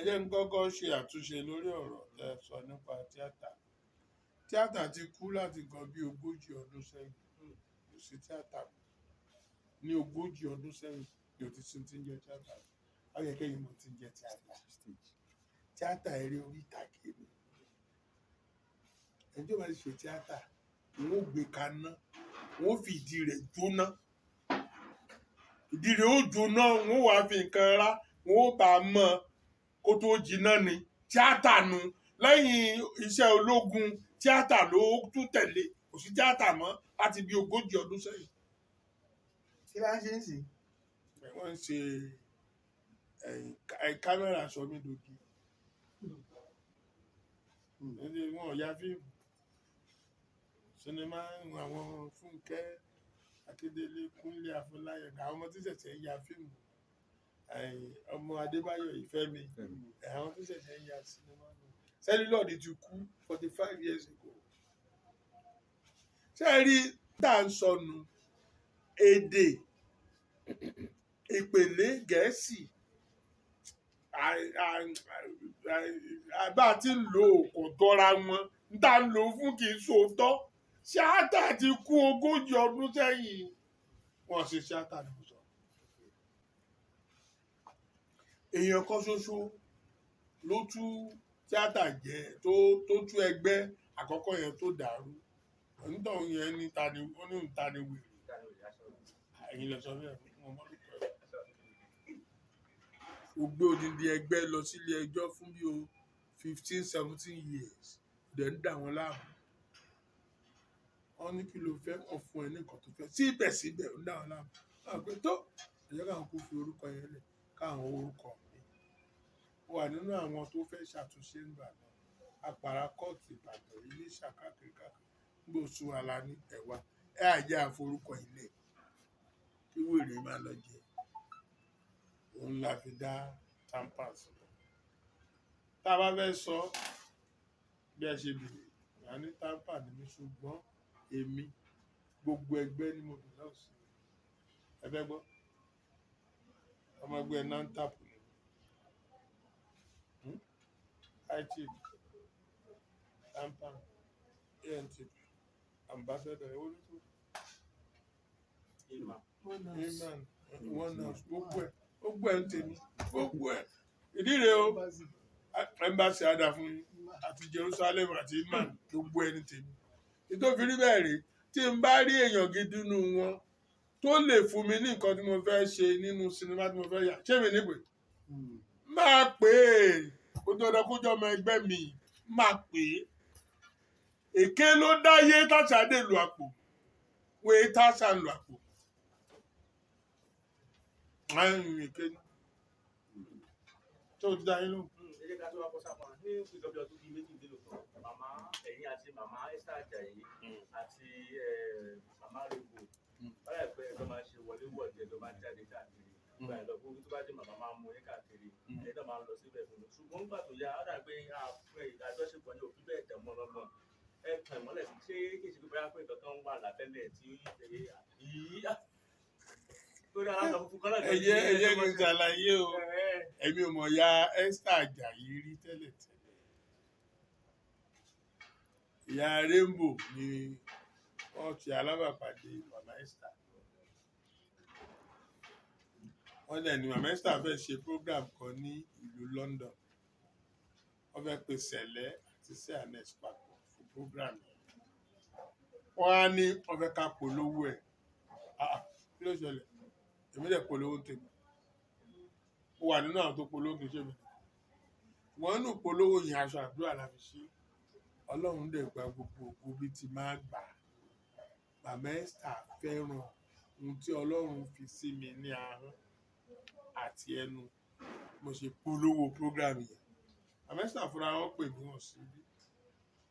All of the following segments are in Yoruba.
ẹ jẹ́ n kọ́kọ́ ṣe àtúnṣe lórí ọ̀rọ̀ tẹ́ sọ nípa tíátà. Tíátà ti kú láti nǹkan bí 40 ọdún sẹ́yìn. Kò sí tíátà ní 40 ọdún sẹ́yìn ni ò ti sí ti ń jẹ́ tíátà. Ayẹkẹ́ yìí mo ti ń jẹ́ tíátà. Tíátà eré orí ìtàgé ni. Ẹjọ́ bá ṣe tíátà, wọ́n ó gbé kaná, wọ́n ó fi ìdí rẹ̀ jóná. Ìdí rẹ̀ ó jóná, wọ́n ó wá fi nǹkan rá, wọ́n ó bá mọ́ kó tó jiná ni. Tíátà nu. Lẹ́yìn iṣẹ́ ológun, tíátà ló tún tẹ̀lé. Kò sí tíátà mọ́ láti bí 40 ọdún sẹ́yìn. Kí la ṣe ń sìn? Wọ́n ń ṣe kámẹ́rà sọmídògì. Wọ́n ò ya fíìmù. Sinimá àwọn Fúnkẹ́ Akíndélé, Kúnlé Afọláyan, àwọn ọmọ tí ṣẹ̀ṣẹ̀ ń ya fíìmù. Ọmọ Adébáyọ̀ Ìfẹ́mi, àwọn tí ṣẹ̀ṣẹ̀ ń ya sinimá. Sẹ́lílọ́ọ̀dì ti kú 45 years ago. Ṣé ẹ rí tá à ń sọnù èdè ìpèlé Gẹ̀ẹ́sì bá ti ń lo kò dọ́ra wọn ń tà ń lò fún kì í sòótọ́. Tíátà ti kú 40 ọdún sẹ́yìn. Wọ́n ṣe tíátà ní mo sọ. Èèyàn kan ṣoṣo ló tú tíátà jẹ tó tú ẹgbẹ́ àkọ́kọ́ yẹn tó dàrú. Onítọ̀hún yẹn ní ta ni wèrè. Ẹ̀yin lọ sọ bẹ́ẹ̀ fún ọmọ lóko ẹ̀. Ó gbé odindi ẹgbẹ́ lọ sílé ẹjọ́ fún bí 15-17 years. Dẹ̀ ń dà wọ́n láàmú. Wọ́n ní kí ló fẹ́ kàn fún ẹ ní nǹkan tó fẹ́. Síbẹ̀síbẹ̀ ń dà wọ́n láàmú. Wọ́n pé tó ẹ̀jẹ̀ káwọn kó fi orúkọ yẹn lẹ̀ káwọn orúkọ mi. Ó wà nínú àwọn tó fẹ́ ṣàtúnṣe nígbà náà. Àpàrà kóòtù Ìbàdàn ilé ṣàkàkiri káàkiri. Nígbà oṣù àlá ní ẹ̀wà àjẹ́ àforúkọ ilé kí wèrè máa lọ jẹ. Òun la fi dá tampers. Tá a bá fẹ́ sọ bí ẹ ṣe bèrè, wà ní tamper ni mi ṣùgbọ́n èmi gbogbo ẹgbẹ́ ni mo bì náà sí. Ẹ fẹ́ gbọ́? Ọmọ ẹgbẹ́ NANTAP ni. ITP, tamper, ANTP, ambassador, ewúrúkú. Iman, one house, gbogbo ẹ̀ ń tèmi, gbogbo ẹ̀. Ìdí rèé o, embassy àdá fún yín àti Jerusalem àti Iman, gbogbo ẹ̀ ní tèmi. Ìtòfin rí bẹ́ẹ̀ rèé, tí n bá rí èèyàn gidi nínú wọn tó lè fún mi ní nǹkan tí mo fẹ́ ṣe nínú sinimá tí mo fẹ́ yà, ṣé mi nípè? Máa pè é, kó tó dán kó jọ ọmọ ẹgbẹ́ mi, máa pè é. Èké ló dáyé táṣà dé lu àpò, wèé táṣà lu àpò. Èké ni. Tó ti dá yín lóhùn. Ẹ jẹ́ ká tó wá bọ́ sápá ní ìjọba ọdún bíi méjìlélógún. Màmá ẹ̀yìn àti màmá Esther Ajayi àti màmá Rego. Báyà pé ẹjọ́ máa ń ṣe wọléwọ̀de, ẹjọ́ máa ń jáde káàkiri. Nígbà yẹn lọ fún tó bá dé màmá máa ń mú ní káàkiri. Ẹjọ́ máa ń lọ síbẹ̀ fún un. Ṣùgbọ́n nígbà tó yá, ó dà pé àjọṣepọ̀ ní òfin bẹ́ẹ̀ tẹ̀ mọ́ lọ́nà. Ẹ kàn ìmọ́lẹ̀ sí ṣé kì í ṣe pé bóyá pé nǹkan kan wà lábẹ́lẹ̀ tí ó yí ẹyẹ kí n ṣàlàyé o. Èmi ò mọ̀ ya Esther Ajayi rí tẹ́lẹ̀. Ìyá Rainbow ni wọ́n ti alábàápàdé màmá Esther. Wọ́n dẹ̀ ní màmá Esther fẹ́ ṣe program kan ní ìlú London. Wọ́n fẹ́ pe Sẹ̀lẹ̀ àti TIANA-CHAN papọ̀ fún program yẹn. Wọ́n á ní wọ́n fẹ́ ká polówó ẹ̀. Kí ló ṣẹlẹ̀? Èmi dẹ̀ polówó tèmi. Ó wà nínú àwọn tó polówó kì í ṣe mi. Wọ́n nù polówó yẹn aṣọ àdúrà la fi ṣe. Ọlọ́run dẹ̀ gba gbogbo ògo bí ti máa gbà. Màmá Esther fẹ́ràn ohun tí Ọlọ́run fi sí mi ní ahọ́n àti ẹnu. Mo ṣe polówó program yẹn. Màmá Esther fúnra wọn pè mí wọ́n sí ibi.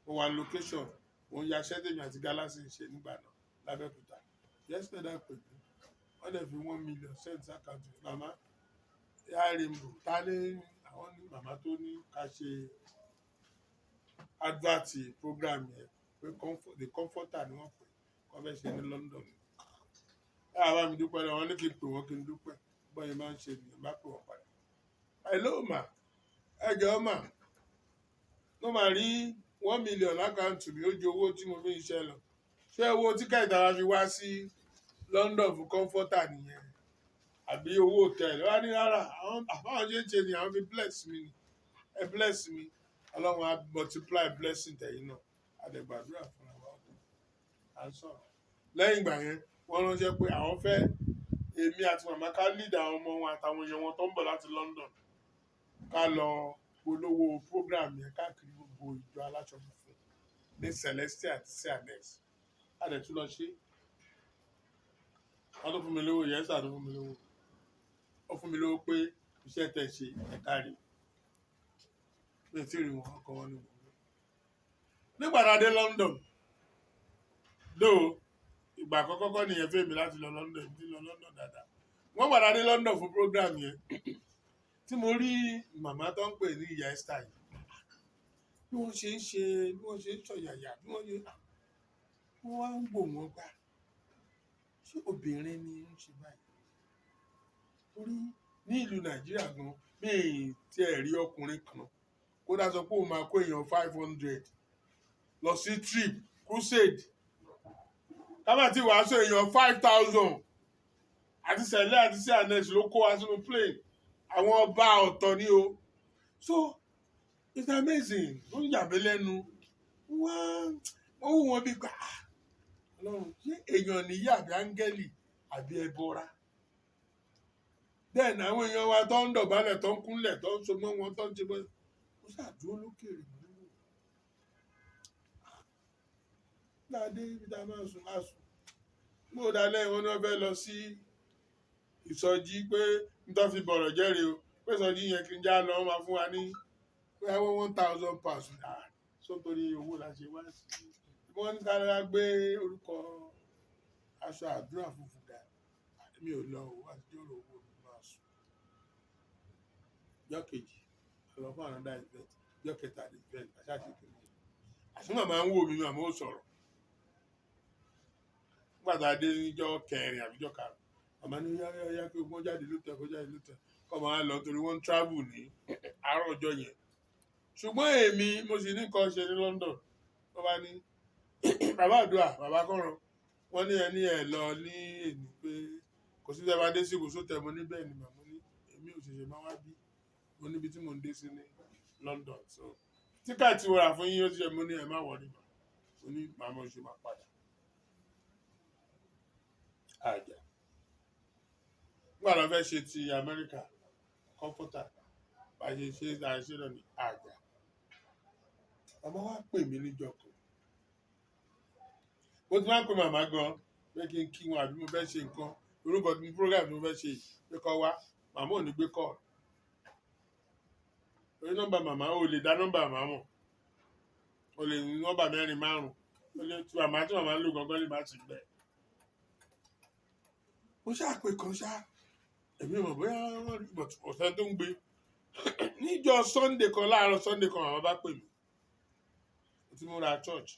Mo wà location. Mo ń ya ṣẹ́tẹ̀mí àti Galaxy ṣe nígbà náà lábẹ́òkúta. Yesterday pè mí. Wọ́n dẹ̀ fi 1 million cents account fún màmá. Ìyá Rainbow ta ní àwọn ní màmá tó ní ká ṣe advert program yẹn pé the comforter ni wọ́n pè wọ́n fẹ́ ṣe ní London. Ẹ àbá mi dúpẹ́ lọ, wọ́n ní kí n pè wọ́n kí n dúpẹ́. Bọ́n yẹn máa ń ṣe nìyẹn bá pè wọ́n padà. Hello ma, ẹ jọ̀ọ́ mà mo máa rí 1 million lákàntì mi ó ju owó tí mo fi ń ṣe lọ ṣé owó tíkẹ́ẹ̀tì ara fi wá sí London fún comforter nìyẹn àbí owó hòtẹ́ẹ̀lì wá ní rárá àwọn ṣe ń ṣe ni àwọn fi bless mi ni ẹ bless mi ọlọ́run á multiply blessing tẹ̀yìn náà àdẹ̀gbàdúrà fúnra wa ọdún à ń sọ̀rọ̀ lẹ́yìn ìgbà yẹn wọ́n ránṣẹ́ pé àwọn fẹ́ èmi àti màmá ká lead àwọn ọmọ wọn àtàwọn èèyàn wọn tó ń bọ̀ láti London ká lọ polówó program yẹn káàkiri gbogbo ìjọ aláṣọ funfun ní Celestial àti CNS a dẹ̀ tún lọ ṣe wọ́n tó fún mi lówó yẹn sáà tó fún mi lówó ó fún mi lówó pé iṣẹ́ tẹ̀ ṣe ẹ̀ka rè mi tí rí wọn ọkọ̀ wọn ní wọn. nígbà tá a dé London ìgbà àkọ́kọ́ nìyẹn fẹ́ mi láti lọ London tí lọ London dáadáa wọ́n gbà tá a dé London fún program yẹn tí mo rí màmá tó ń pè ní ìyá Esther yìí bí wọ́n ṣe ń ṣọ̀yàyà bí wọ́n wá ń gbò wọ́n gbà ṣé obìnrin ni ń ṣe báyìí torí ní ìlú Nàìjíríà gan mi tí ẹ rí ọkùnrin kan kó dá sọ pé òun máa kó èèyàn 500 lọ sí trip crusade kábà tí wàásù èèyàn 5,000 àti sẹ̀lẹ̀ àti CNS ló kó wa sínú plane àwọn ọba ọ̀tọ̀ ni o so it's amazing ó yà mí lẹ́nu wọ́n wù wọ́n bí gbà Ọlọ́run ṣé èèyàn nìyí àbí áńgẹ́lì àbí ẹbọra then àwọn èèyàn wa tó ń dọ̀bálẹ̀ tó ń kúnlẹ̀ tó ń so mọ́ wọn tó ń ṣe bọ́ ó ṣàdúró lókèrè nínú dáadé ibi tá a máa sùn láṣùn mo dalẹ̀ wọn náà fẹ́ lọ sí ìsọjí pé nítorí fi bọ̀rọ̀ jẹ́rìí o pé ìsọjí yẹn kí n já lọ máa fún wa ní pé àwọn 1,000 pounds sótórí owó la ṣe wá sí wọ́n ní kára gbé orúkọ aṣọ àdúrà funfun dà mi ò lọ òwò àtijọ́ owó mi máa sùn ọjọ́ kejì lọ fún ànádà event ọjọ́ kẹta event àṣàṣe kejì àṣùn màmá ń wò mí màmá ò sọ̀rọ̀ nígbà tá a dé níjọ́ kẹrin àbíjọ́ karùn màmá ní yá kí wọ́n jáde lóòótọ́ kọ́ máa lọ torí wọ́n ń travel ní àárọ̀ ọjọ́ yẹn ṣùgbọ́n èmi mo sì ní nǹkan ṣe ní London wọ́n bá ní bàbá àdúrà bàbá kọ́ran wọ́n ní ẹni ẹ̀ lọ ní èmi pé kò sí tẹ́lá dé sí ibùsùn tẹ̀ mo ní bẹ́ẹ̀ ni màmú ní èmi ò ṣẹ̀ṣẹ̀ máa wá bí mo níbi tí mo ń dé sí ní London so tíkẹ́ẹ̀tì wọ́n rà fún yín ó ti ṣe mo ní ẹ̀ má wọ̀ nígbà mo ní màmá oṣù máa padà àjà nígbà tó fẹ́ ṣe ti Amẹ́ríkà comforter bá ṣe ṣe àṣẹ náà ní àjà màmá wa pè mí níjọ́ kan mo ti máa ń pè màmá gan pé kí n kí wọn àbí mo fẹ́ ṣe nǹkan orúkọ ní program tí mo fẹ́ ṣe pé kọ́ wá màmá ò ní gbé kọ́ orí nọ́mbà màmá ò lè dá nọ́mbà màmá mọ̀ o lè ní nọ́mbà 4 5 o lè tí màmá ń lò gangan lè má ti gbẹ. mo ṣáà pé kan ṣá èmi mọ̀ bóyá wọ́n rí ọ̀sẹ̀ tó ń gbé níjọ́ Sunday kan láàárọ̀ Sunday kan màmá bá pè mí tí mo ra church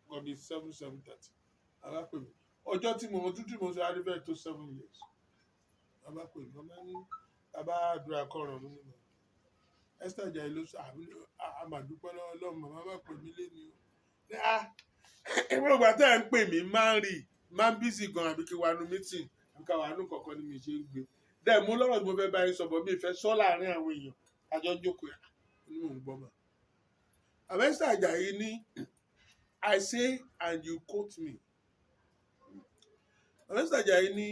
kan bíi 7:30 bàbá pè mí ọjọ́ tí mo tútù mo ṣe àrífẹ́ tó 7 years bàbá pè mí ọmọ ní bàbá àdúrà kọ̀ọ̀ràn mú nínú Esther Ajayi ló sọ àmàdúpẹ́ lọ́wọ́ Ọlọ́run màmá bá pè mí lẹ́nu o ìwé ìgbà tẹ́ ẹ̀ ń pè mí máa ń bísí gan àbí kí wàá nu meeting àbí ká wàá nu kọ̀ọ̀kan ni mi ṣe ń gbé dẹ̀ mú lọ́rọ̀ tí mo fẹ́ bá yín sọ̀bọ̀ mi ìfẹ́ sọ́ láàrin àwọn èèyàn àjọ jókòó yà ní mò ń gbọ́ mà Esther Ajayi ní I say and you quote me. Esther Ajayi ní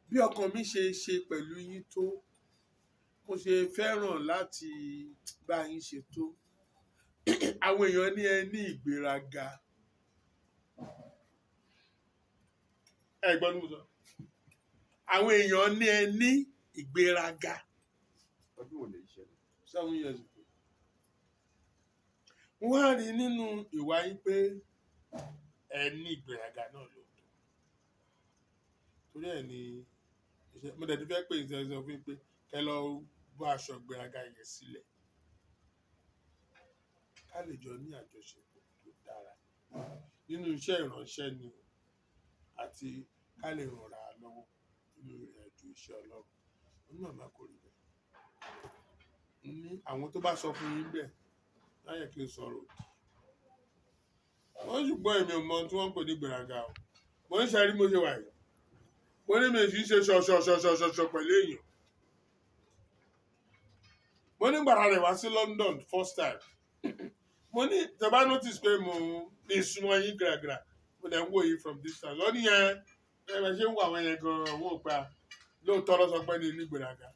bí ọkàn mi ṣe pẹ̀lú yín tó mo ṣe fẹ́ràn láti bá yín ṣe tó àwọn èèyàn ní ẹ ní ìgbéraga ẹ̀gbọ́n mi sọ àwọn èèyàn ní ẹ ní ìgbéraga ọdún wo lè ṣẹlẹ̀ 7 years ago wọ́n á rí nínú ìwà yín pé ẹ ní ìgbéraga náà lóòótọ́ torí ẹ̀ ní mo dẹ̀ ti fẹ́ pè ní sọ fún yín pé kẹ́ lọ bọ́ aṣọ ìgbéraga yẹn sílẹ̀ ká lè jọ ní àjọṣepọ̀ tó dára nínú iṣẹ́ ìránṣẹ́ ni àti ká lè ràn ra lọ́wọ́ nínú ìrìnàjò iṣẹ́ Ọlọ́run onímọ̀ máa kò rí bẹ́ẹ̀ ní àwọn tó bá sọ fún yín bẹ́ẹ̀ láyé kí n sọ̀rọ̀ òdì wọ́n ṣùgbọ́n èmi ò mọ tí wọ́n ń pè ní gbèrágà o mo ń ṣe rí mo ṣe wà yìí mo ní mi kì í ṣe ṣọṣọṣọṣọṣọ pẹ̀lú èèyàn mo ní gbàrà rẹ̀ wá sí London first time mo ní tẹ́bá notice pé mo ní ìsúnmọ́ yín gíragíra mo dẹ̀ ń wò yín from distance lọ́ní yẹn ẹ ṣe ń wò àwọn yẹn gan-an wọ́n pa lóòótọ́ ló sọ pé ní gbèrágà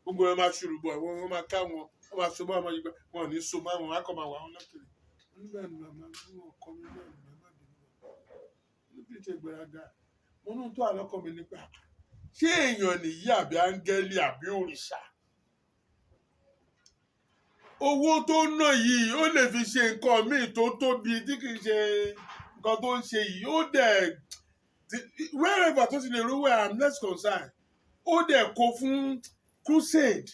gbogbo wọn máa ṣùrù bọ̀ wọ́n máa ká wọn máa so mọ́ ọmọ yìí wọn ò ní so mọ́ àwọn akọ̀ máa wà wọn lọ́kìrì nígbà ní màmá ní ọkọ mi náà ní màmá mi níbi tí gbèrágà mo ní tó àlọ́kọ mi nípa ṣé èèyàn nìyí àbí áńgẹ́lì àbí òrìṣà owó tó ná yìí ó lè fi ṣe nǹkan míì tó tóbi tí kì í ṣe nǹkan tó ń ṣe yìí ó dẹ̀ wherever tó ti lè rówó I'm less concerned ó dẹ̀ kó fún crusade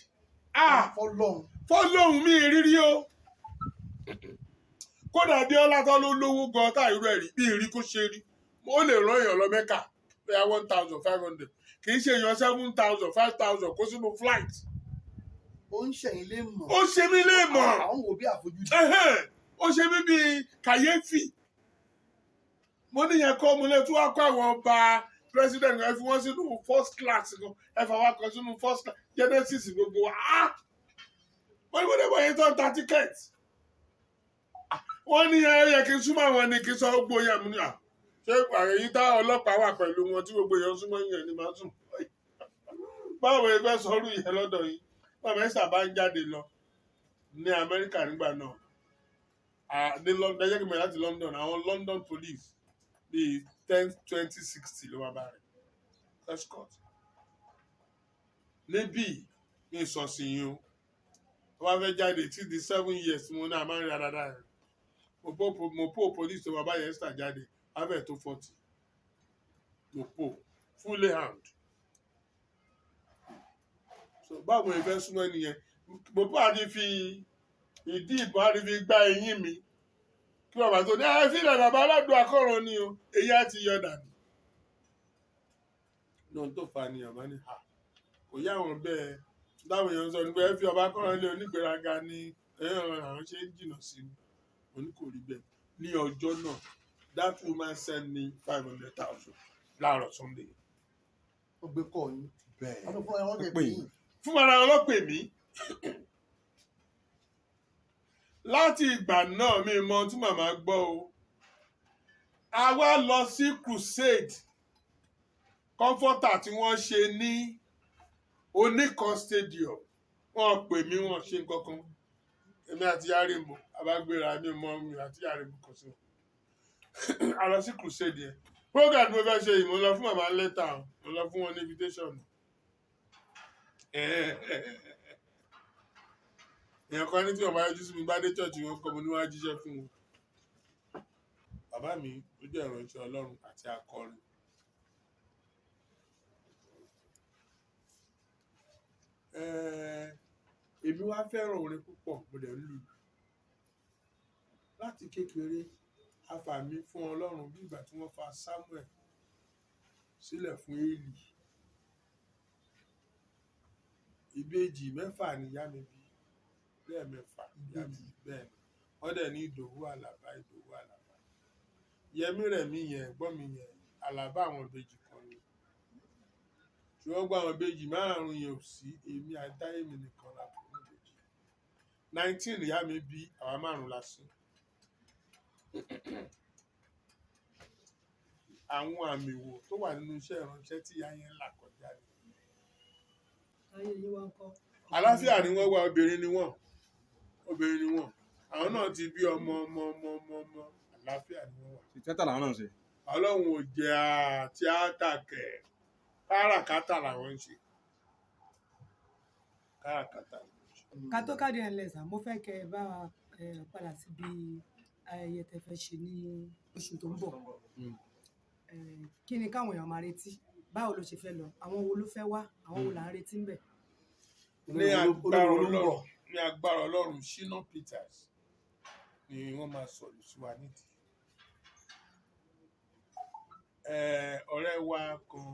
fọlọ́hún mi rírí o kódà Abíọ́lá tó ló lówó gan tá irú ẹ̀ rí bí ìrí kó ṣe rí ó lè rán èèyàn lọ Mẹ́kà bóyá 1,500 kì í ṣe èèyàn 7,000 5,000 kó sínú flight. ó ń ṣẹ̀yìn lé mọ̀. ó ṣe mí lé mọ̀. àwọn wò bí àfojúdi. ó ṣe mí bí kàyéfì mo níyẹn kọ́ mo lè tún wá kó àwọn ọba president ẹ fi wọ́n sínú first class ẹ fà wá kan sínú first class Genesis gbogbo wa wọ́n ní wọ́n yẹn tó ń ta ticket wọ́n ní ẹ yẹ kí n súnmọ́ àwọn ni kí n sọ gbogbo yẹn mú ni ṣé àyè tá ọlọ́pàá wà pẹ̀lú wọn tí gbogbo yẹn súnmọ́ yẹn ni máa sùn báwo ẹ fẹ́ sọrú yẹn lọ́dọ̀ yìí bàbá ẹ̀sà bá ń jáde lọ ní Amẹ́ríkà nígbà náà ní London ẹ̀jẹ̀ kí n bẹ̀rẹ̀ láti London àwọn London police bíi 10-20-60 ló wà bá rẹ̀ escort níbí ní ìsọ̀sìn yìí o wọ́n fẹ́ jáde tí di 7 years mo náà máa ń rí dáadáa rẹ̀ mo pò police tó wà báyẹn ẹ̀sà jáde abẹ́ tó 40 mo pò fully armed. So báwo ni fẹ́ súnmọ́ nìyẹn bòbá àti fi ìdí ìbọn àti fi gbá eyín mi kí bàbá tó ní sílẹ̀ bàbá aládùn akọ̀rọ̀ ni o èyí á ti yọ dànù. náà tó fa ni àmọ́ ní kò yá àwọn bẹ́ẹ̀ dáwọn èèyàn sọ nígbà ẹ fi ọba akọ̀rọ̀ lé onígbèraga ní ẹ̀yìn àwọn ṣe ń jìnnà sí mi mo ní kò rí bẹ́ẹ̀ ní ọjọ́ náà that woman send me 500,000 láàárọ̀ Sunday. ó gbé kọ́ yín. bẹ́ẹ̀ wọ́n fún ẹ wọ́n kẹ́ pé yín. fún ara ọlọ́pẹ̀ mi láti ìgbà náà mi mọ tí màmá gbọ́ o a wá lọ sí crusade comforter tí wọ́n ṣe ní Oníkan stadium wọ́n pè mí wọ́n ṣe nǹkankan èmi àti Yárìmọ̀ abágbéra mi mọ mi àti Yárìmọ̀ kan sí wọn a lọ sí crusade yẹn program mo fẹ́ ṣe yìí mo lọ fún màmá lẹ́tà mo lọ fún wọn ní invitation èèyàn kan ní tí wọn bá yọjú sí mi bá dé church wọn kọ mo ní wàá jíṣẹ́ fún wọn bàbá mi ó jẹ́ ìránṣẹ́ Ọlọ́run àti akọrin èmi wá fẹ́ràn orin púpọ̀ mo dẹ̀ ń lù láti kékeré afàmì fún Ọlọ́run bí ìgbà tí wọ́n fa Samuel sílẹ̀ fún Élì ìbejì mẹ́fà níyá mi bí lẹ́ẹ̀mẹ́fà níyá mi bí bẹ́ẹ̀ ni wọ́n dẹ̀ ní Ìdòwú Àlàbá Yẹmí Rẹ̀mí yẹn ẹ̀gbọ́n mi yẹn Àlàbá àwọn ìbejì kan ni ṣùgbọ́n gba àwọn ìbejì márùn-ún yẹn ò sí èmi àdáyé mi nìkan la kò ní ìbejì 19 ìyá mi bí àwa márùn-ún la sí àwọn àmì wò tó wà nínú iṣẹ́ ìránṣẹ́ tí ìyá yẹn là kọjá ni. Àlàáfíà ni wọ́n wá obìnrin ni wọ́n àwọn náà ti bí ọmọ àlàáfíà ni wọ́n wà. tíátà làwọn náà ṣe. Ọlọ́run ò jẹ́ tíátà kẹ̀ káràkátà làwọn ń ṣe káràkátà. ká tó káàdì ẹ̀ lẹ́sà mo fẹ́ kẹ́ ẹ bá padà síbi ayẹyẹ tẹ́ fẹ́ ṣe ní oṣù tó ń bọ̀ kí ni káwọn èèyàn máa retí báwo ló ṣe fẹ́ lọ àwọn wo ló fẹ́ wá àwọn wo là ń retí ń bẹ̀. ní agbára Ọlọ́run Shina Peters ni wọ́n máa sọ̀rọ̀ sí wa nídìí ọ̀rẹ́ wa kan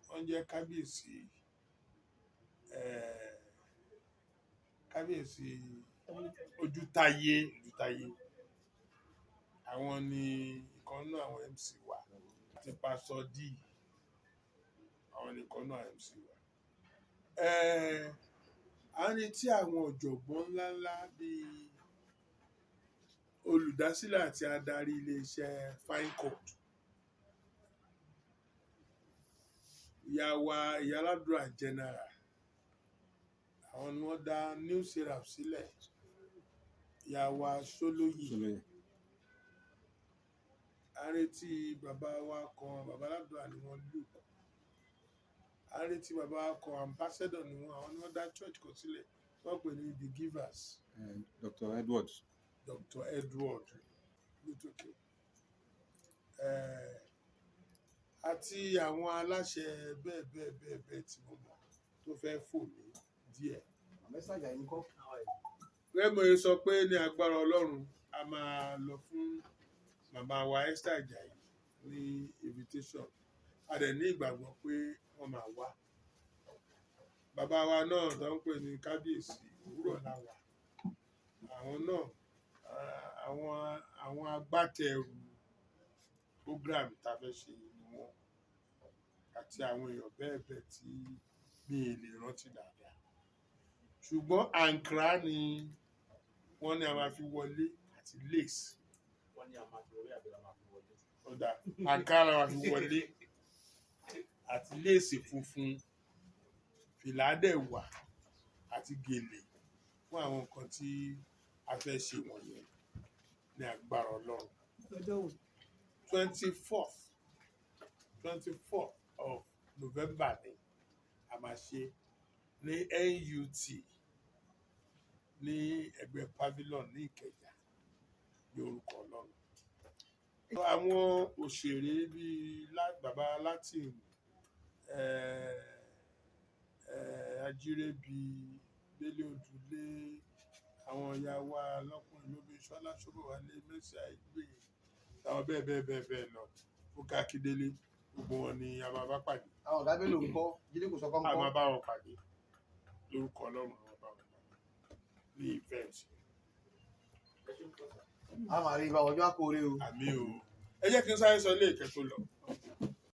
wọ́n jẹ́ kábíyèsí kábíyèsí ojútáyé àwọn ni ìkan náà àwọn MC wa ti pásọ D àwọn nìkan náà MC wa. A ní tí àwọn ọ̀jọ̀gbọ́n ńláńlá bíi olùdásílẹ̀ àti adarí iléeṣẹ́ fine court ìyá wa ìyá aládùúrà general àwọn ni wọ́n dá new seraph sílẹ̀ ìyá wa Ṣólóyè a retí bàbá wa kan bàbá aládùúrà ni wọ́n lù a retí bàbá wa kan ambassador ni wọ́n àwọn ni wọ́n dá church kan sílẹ̀ wọ́n pè ní the givers. Dr. Edward lótòkè àti àwọn aláṣẹ bẹ́ẹ̀ tí mo mọ̀ tó fẹ́ fò mí díẹ̀. Esther Ajayi ń kọ́. Rẹ́mọ̀ye sọ pé ní agbára Ọlọ́run a máa lọ fún màmá wa Esther Ajayi ní invitation a dẹ̀ ní ìgbàgbọ́ pé wọ́n máa wá. Bàbá wa náà tó ń pè ní kábíyèsí òwúrọ̀ láwà àwọn náà àwọn agbátẹrù program tá a fẹ́ ṣe ni wọ́n àti àwọn èèyàn bẹ́ẹ̀ tí mi ò lè rántí dáadáa ṣùgbọ́n àǹkárá ni wọ́n ní a máa fi wọlé àti lace. Wọ́n ní a máa fi wọlé àbí a máa fi wọlé. Ọ̀dà àǹkárá máa fi wọlé àti lace funfun fìlà dẹ̀ wà àti gèlè fún àwọn nǹkan tí a fẹ́ ṣe wọ̀nyẹn ní agbára Ọlọ́run. lọ́jọ́ wo 24th of November ni a máa ṣe ní NUT ní ẹgbẹ́ pavilion ní Ìkẹjà ní orúkọ Ọlọ́run. Àwọn òṣèré bíi bàbá Latin Ajírébi Délé Odùlé àwọn ìyá wa lọ́kùnrin lóbi Ṣọlá Ṣóbọ̀wálé Mercy Aigbe àwọn bẹ́ẹ̀ lọ Fúnkẹ́ Akíndélé gbogbo wọn ni a máa bá pàdé. Àwọn ọ̀gá Bello ń kọ́ Jídé kò sọ kọ́ ń A kọ́. máa bá wọn pàdé lórúkọ Ọlọ́run àwọn bá wọn pàdé ní event. A máa rí ibà ọjọ́ àkórè o. Àmì o ẹ jẹ́ kí n sáré sọ ilé ìkẹ́ tó lọ.